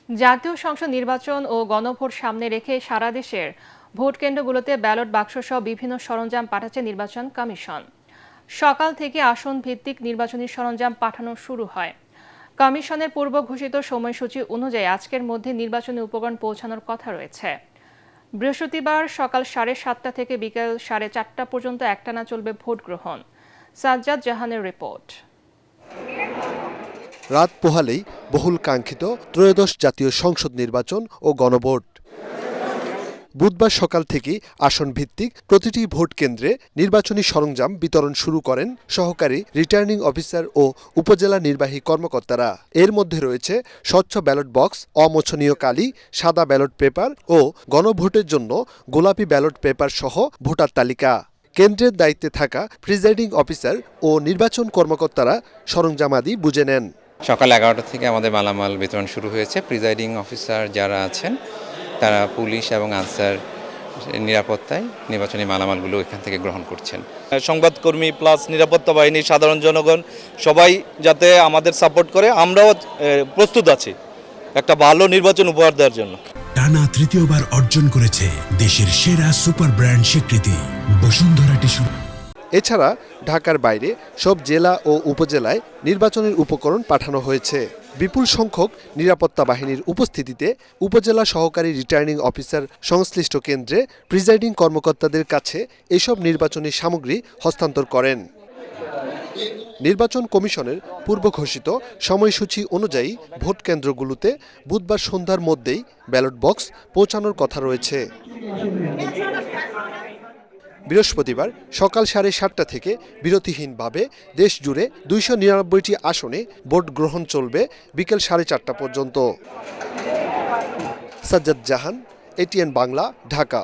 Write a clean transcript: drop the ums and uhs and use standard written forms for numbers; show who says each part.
Speaker 1: জাতীয় সংসদ নির্বাচন ও গণভোট সামনে রেখে সারা দেশের ভোট কেন্দ্রগুলোতে ব্যালট বাক্সসহ বিভিন্ন সরঞ্জাম পাঠাচ্ছে নির্বাচন কমিশন। সকাল থেকে আসন ভিত্তিক নির্বাচনী সরঞ্জাম পাঠানো শুরু হয়। কমিশনের পূর্ব ঘোষিত সময়সূচি অনুযায়ী আজকের মধ্যে নির্বাচনী উপকরণ পৌঁছানোর কথা রয়েছে। বৃহস্পতিবার সকাল 7:30 থেকে বিকেল 4:30 পর্যন্ত একটানা চলবে ভোট গ্রহণ। সাজ্জাদ জাহানের রিপোর্ট।
Speaker 2: রাত পোহালেই বহুল কাঙ্ক্ষিত ত্রয়োদশ জাতীয় সংসদ নির্বাচন ও গণভোট। বুধবার সকাল থেকেই আসন ভিত্তিক প্রতিটি ভোট কেন্দ্রে নির্বাচনী সরঞ্জাম বিতরণ শুরু করেন সহকারী রিটার্নিং অফিসার ও উপজেলা নির্বাহী কর্মকর্তারা। এর মধ্যে রয়েছে স্বচ্ছ ব্যালট বক্স, অমোছনীয় কালি, সাদা ব্যালট পেপার ও গণভোটের জন্য গোলাপি ব্যালট পেপার সহ ভোটার তালিকা। কেন্দ্রের দায়িত্বে থাকা প্রিজাইডিং অফিসার ও নির্বাচন কর্মকর্তারা সরঞ্জামাদি বুঝে নেন।
Speaker 3: সকাল 11টা থেকে আমাদের মালামাল বিতরণ শুরু হয়েছে। প্রিজাইডিং অফিসার যারা আছেন তারা পুলিশ এবং আনসার নিরাপত্তায় নির্বাচনী মালামালগুলো এখান থেকে গ্রহণ করছেন।
Speaker 4: সংবাদকর্মী প্লাস নিরাপত্তা বাহিনী, সাধারণ জনগণ সবাই যাতে আমাদের সাপোর্ট করে, আমরাও প্রস্তুত আছি একটা ভালো নির্বাচন উপহার দেওয়ার জন্য।
Speaker 5: টানা তৃতীয়বার অর্জন করেছে দেশের সেরা সুপার ব্র্যান্ড স্বীকৃতি বসুন্ধরা টিস্যু।
Speaker 2: এছাড়া ঢাকার বাইরে সব জেলা ও উপজেলায় নির্বাচনের উপকরণ পাঠানো হয়েছে। বিপুল সংখ্যক নিরাপত্তা বাহিনীর উপস্থিতিতে উপজেলা সহকারী রিটার্নিং অফিসার সংশ্লিষ্ট কেন্দ্রে প্রিজাইডিং কর্মকর্তাদের কাছে এসব নির্বাচনী সামগ্রী হস্তান্তর করেন। নির্বাচন কমিশনের পূর্ব ঘোষিত সময়সূচি অনুযায়ী ভোট কেন্দ্রগুলোতে বুধবার সন্ধ্যার মধ্যেই ব্যালট বক্স পৌঁছানোর কথা রয়েছে। বৃহস্পতিবার সকাল 7:30 থেকে বিরতিহীনভাবে দেশ জুড়ে 299টি আসনে ভোট গ্রহণ চলবে বিকেল 4:30 পর্যন্ত। সাজ্জাদ জাহান, এটিএন বাংলা, ঢাকা।